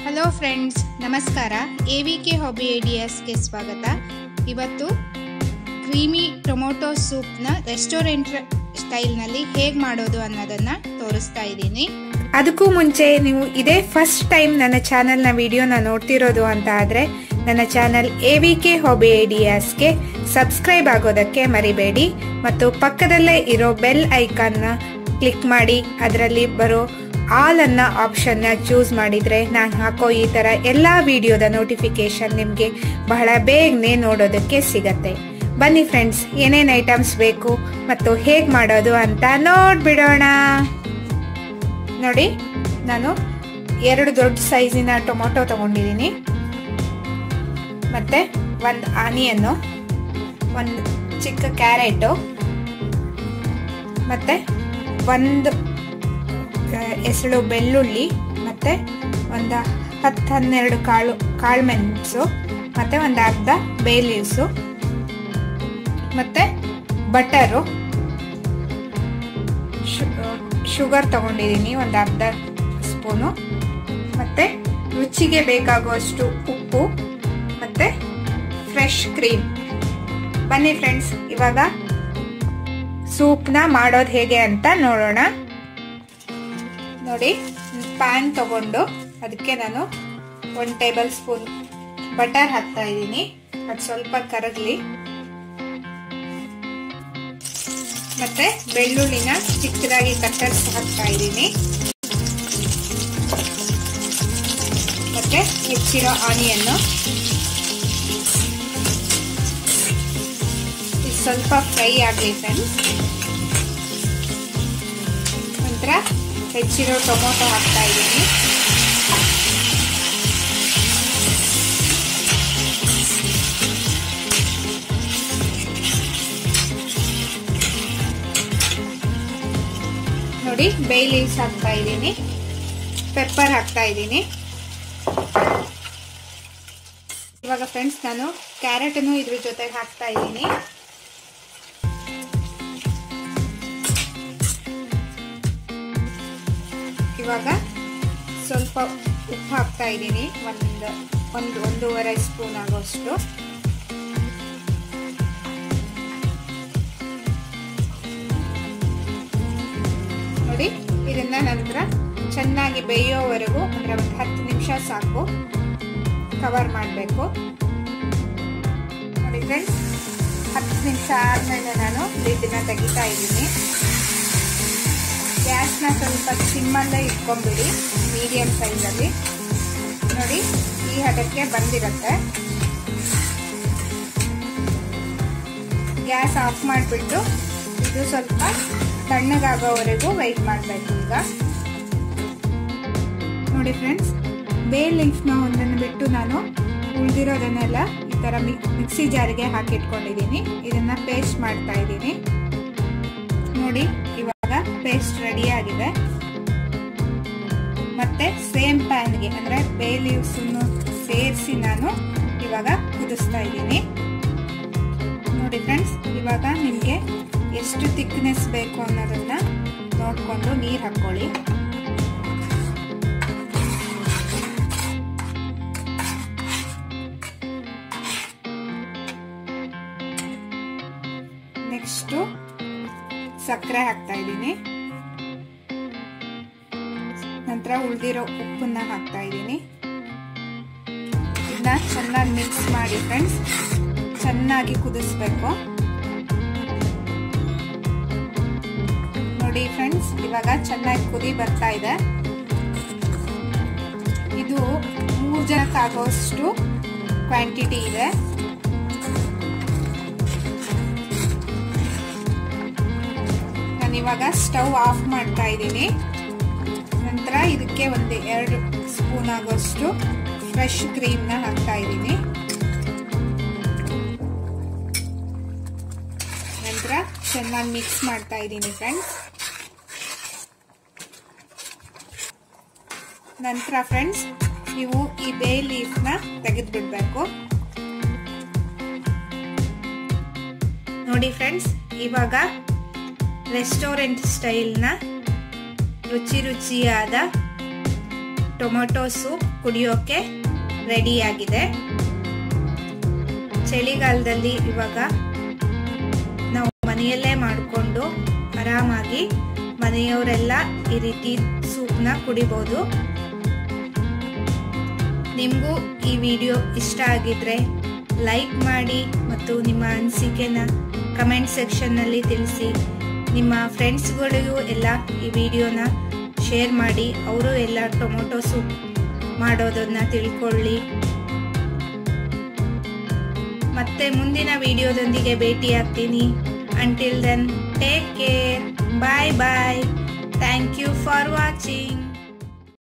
Hello friends, ನಮಸ್ಕಾರ. AVK hobby ಐಡಿಯಾಸ್ಗೆ ಸ್ವಾಗತ. ಇವತ್ತು ಕ್ರೀಮಿ ಟೊಮೊಟೊ ಸೂಪ್ನ ರೆಸ್ಟೋರೆಂಟ್ ಸ್ಟೈಲ್ನಲ್ಲಿ ಹೇಗೆ ಮಾಡೋದು ಅನ್ನೋದನ್ನು ತೋರಿಸ್ತಾ ಇದ್ದೀನಿ. ಅದಕ್ಕೂ ಮುಂಚೆ ನೀವು ಇದೇ ಫಸ್ಟ್ ಟೈಮ್ ನನ್ನ ಚಾನಲ್ನ ವಿಡಿಯೋನ ನೋಡ್ತಿರೋದು ಅಂತ ಆದರೆ ನನ್ನ ಚಾನಲ್ AVK ಹಾಬಿ ಐಡಿಯಾಸ್ಗೆ ಸಬ್ಸ್ಕ್ರೈಬ್ ಆಗೋದಕ್ಕೆ ಮರಿಬೇಡಿ ಮತ್ತು ಪಕ್ಕದಲ್ಲೇ ಇರೋ ಬೆಲ್ ಐಕಾನ್ನ ಕ್ಲಿಕ್ ಮಾಡಿ ಅದರಲ್ಲಿ ಬರೋ ಆಲ್ ಅನ್ನೋ ಆಪ್ಷನ್ನ ಚೂಸ್ ಮಾಡಿದರೆ ನಾನು ಹಾಕೋ ಈ ಥರ ಎಲ್ಲ ವಿಡಿಯೋದ ನೋಟಿಫಿಕೇಶನ್ ನಿಮಗೆ ಬಹಳ ಬೇಗನೆ ನೋಡೋದಕ್ಕೆ ಸಿಗತ್ತೆ. ಬನ್ನಿ ಫ್ರೆಂಡ್ಸ್, ಏನೇನು ಐಟಮ್ಸ್ ಬೇಕು ಮತ್ತು ಹೇಗೆ ಮಾಡೋದು ಅಂತ ನೋಡ್ಬಿಡೋಣ. ನೋಡಿ, ನಾನು 2 ದೊಡ್ಡ ಸೈಜಿನ ಟೊಮೊಟೊ ತಗೊಂಡಿದ್ದೀನಿ, ಮತ್ತು 1 ಆನಿಯನ್ನು, 1 ಚಿಕ್ಕ ಕ್ಯಾರೆಟು, ಮತ್ತು 1 ಎಸಳು ಬೆಳ್ಳುಳ್ಳಿ, ಮತ್ತು ಒಂದು 10-12 ಕಾಳು ಮೆಣಸು, ಮತ್ತು ಒಂದು ಅರ್ಧ ಬೇ ಲೀವ್ಸು, ಮತ್ತು ಬಟರು, ಶುಗರ್ ತಗೊಂಡಿದ್ದೀನಿ ಒಂದು ಅರ್ಧ ಸ್ಪೂನು, ಮತ್ತು ರುಚಿಗೆ ಬೇಕಾಗುವಷ್ಟು ಉಪ್ಪು, ಮತ್ತು ಫ್ರೆಶ್ ಕ್ರೀಮ್. ಬನ್ನಿ ಫ್ರೆಂಡ್ಸ್, ಇವಾಗ ಸೂಪ್ನ ಮಾಡೋದು ಹೇಗೆ ಅಂತ ನೋಡೋಣ. ನೋಡಿ, ಪ್ಯಾನ್ ತಗೊಂಡು ಅದಕ್ಕೆ ನಾನು 1 ಟೇಬಲ್ ಸ್ಪೂನ್ ಬಟರ್ ಹಾಕ್ತಾ ಇದ್ದೀನಿ. ಅದು ಸ್ವಲ್ಪ ಕರಗಲಿ. ಮತ್ತೆ ಬೆಳ್ಳುಳ್ಳಿನ ಚಿಕ್ಕದಾಗಿ ಕತ್ತರಿಸಿ ಹಾಕ್ತಾ ಇದ್ದೀನಿ, ಮತ್ತೆ ಹೆಚ್ಚಿರೋ ಆನಿಯನ್ನು ಸ್ವಲ್ಪ ಫ್ರೈ ಆಗಲಿ ಫ್ರೆಂಡ್ಸ್. ನಂತರ ಹೆಚ್ಚಿರೋ ಟೊಮೊಟೊ ಹಾಕ್ತಾ ಇದ್ದೀನಿ. ನೋಡಿ, ಬೇ ಲೀವ್ಸ್ ಹಾಕ್ತಾ ಇದ್ದೀನಿ, ಪೆಪ್ಪರ್ ಹಾಕ್ತಾ ಇದ್ದೀನಿ. ಇವಾಗ ಫ್ರೆಂಡ್ಸ್, ನಾನು ಕ್ಯಾರೆಟನ್ನು ಇದ್ರ ಜೊತೆಗೆ ಹಾಕ್ತಾ ಇದ್ದೀನಿ. ಇವಾಗ ಸ್ವಲ್ಪ ಉಪ್ಪು ಹಾಕ್ತಾ ಇದ್ದೀನಿ, ಒಂದೂವರೆ ಸ್ಪೂನ್ ಆಗೋಷ್ಟು. ನೋಡಿ, ಇದನ್ನ ನಂತರ ಚೆನ್ನಾಗಿ ಬೇಯೋವರೆಗೂ, ಅಂದ್ರೆ ಒಂದು 10 ನಿಮಿಷ ಸಾಕು, ಕವರ್ ಮಾಡಬೇಕು. ನೋಡಿ ಫ್ರೆಂಡ್ಸ್, 10 ನಿಮಿಷ ಆದ್ಮೇಲೆ ನಾನು ಲಿಡ್ನ ತೆಗಿತಾ ಇದ್ದೀನಿ. ಗ್ಯಾಸ್ನ ಸ್ವಲ್ಪ ಸಿಮ್ಮಲ್ಲೇ ಇಟ್ಕೊಂಡ್ಬಿಡಿ, ಮೀಡಿಯಂ ಸೈಜಲ್ಲಿ. ನೋಡಿ, ಈ ಹದಕ್ಕೆ ಬಂದಿರುತ್ತೆ. ಗ್ಯಾಸ್ ಆಫ್ ಮಾಡಿಬಿಟ್ಟು ಇದು ಸ್ವಲ್ಪ ತಣ್ಣಗಾಗೋವರೆಗೂ ವೆಯ್ಟ್ ಮಾಡಬೇಕು. ಈಗ ನೋಡಿ ಫ್ರೆಂಡ್ಸ್, ಬೇ ಲೀಫ್ನ ಒಂದನ್ನು ಬಿಟ್ಟು ನಾನು ಉಳಿದಿರೋದನ್ನೆಲ್ಲ ಈ ಥರ ಮಿಕ್ಸಿ ಜಾರಿಗೆ ಹಾಕಿಟ್ಕೊಂಡಿದ್ದೀನಿ. ಇದನ್ನ ಪೇಸ್ಟ್ ಮಾಡ್ತಾ ಇದ್ದೀನಿ. ನೋಡಿ, ಇವಾಗ ಪೇಸ್ಟ್ ರೆಡಿ ಆಗಿದೆ. ಮತ್ತೆ ಸೇಮ್ ಪ್ಯಾನ್ಗೆ, ಅಂದ್ರೆ ಬೇ ಲೀವ್ಸ್ ಸೇರಿಸಿ ನಾನು ಇವಾಗ ಕುದಿಸ್ತಾ ಇದ್ದೀನಿ. ನೋಡಿ ಫ್ರೆಂಡ್ಸ್, ಇವಾಗ ನಿಮಗೆ ಎಷ್ಟು ಥಿಕ್ನೆಸ್ ಬೇಕು ಅನ್ನೋದನ್ನ ನೋಡ್ಕೊಂಡು ನೀರು ಹಾಕೊಳ್ಳಿ. ನೆಕ್ಸ್ಟು ಸಕ್ಕರೆ ಹಾಕ್ತಾ ಇದ್ದೀನಿ. ನಂತರ ಉಳಿದಿರೋ ಉಪ್ಪನ್ನ ಹಾಕ್ತಾ ಇದ್ದೀನಿ. ಇದನ್ನ ಚೆನ್ನಾಗಿ ಮಿಕ್ಸ್ ಮಾಡಿ ಫ್ರೆಂಡ್ಸ್, ಚೆನ್ನಾಗಿ ಕುದಿಸ್ಬೇಕು. ನೋಡಿ ಫ್ರೆಂಡ್ಸ್, ಇವಾಗ ಚೆನ್ನಾಗಿ ಕುದಿ ಬರ್ತಾ ಇದೆ. ಇದು 3 ಜನಕ್ಕಾಗೋಷ್ಟು ಕ್ವಾಂಟಿಟಿ ಇದೆ. ಇವಾಗ ಸ್ಟವ್ ಆಫ್ ಮಾಡ್ತಾ ಇದ್ದೀನಿ. ನಂತರ ಇದಕ್ಕೆ 2 ಸ್ಪೂನ್ ಆಗೋಷ್ಟು ಫ್ರೆಶ್ ಕ್ರೀಮ್ನ ಹಾಕ್ತಾ ಇದ್ದೀನಿ. ನಂತರ ಚೆನ್ನಾಗಿ ಮಿಕ್ಸ್ ಮಾಡ್ತಾ ಇದ್ದೀನಿ ಫ್ರೆಂಡ್ಸ್. ನಂತರ ಫ್ರೆಂಡ್ಸ್, ನೀವು ಈ ಬೇ ಲೀಫ್ನ ತೆಗೆದ್ಬಿಡ್ಬೇಕು. ನೋಡಿ ಫ್ರೆಂಡ್ಸ್, ಇವಾಗ ರೆಸ್ಟೋರೆಂಟ್ ಸ್ಟೈಲ್ನ ರುಚಿಯಾದ ಟೊಮೊಟೊ ಸೂಪ್ ಕುಡಿಯೋಕೆ ರೆಡಿಯಾಗಿದೆ. ಚಳಿಗಾಲದಲ್ಲಿ ಇವಾಗ ನಾವು ಮನೆಯಲ್ಲೇ ಮಾಡಿಕೊಂಡು ಆರಾಮಾಗಿ ಮನೆಯವರೆಲ್ಲ ಈ ರೀತಿ ಸೂಪ್ನ ಕುಡಿಬಹುದು. ನಿಮಗೂ ಈ ವಿಡಿಯೋ ಇಷ್ಟ ಆಗಿದ್ರೆ ಲೈಕ್ ಮಾಡಿ ಮತ್ತು ನಿಮ್ಮ ಅನಿಸಿಕೆನ ಕಮೆಂಟ್ ಸೆಕ್ಷನ್ನಲ್ಲಿ ತಿಳಿಸಿ. ನಿಮ್ಮ ಫ್ರೆಂಡ್ಸ್ಗಳಿಗೂ ಎಲ್ಲ ಈ ವಿಡಿಯೋನ ಶೇರ್ ಮಾಡಿ, ಅವರು ಎಲ್ಲ ಟೊಮೊಟೊ ಸೂಪ್ ಮಾಡೋದನ್ನ ತಿಳ್ಕೊಳ್ಳಿ. ಮತ್ತೆ ಮುಂದಿನ ವಿಡಿಯೋದೊಂದಿಗೆ ಭೇಟಿಯಾಗ್ತೀನಿ. Until then, take care. Bye bye. Thank you for watching.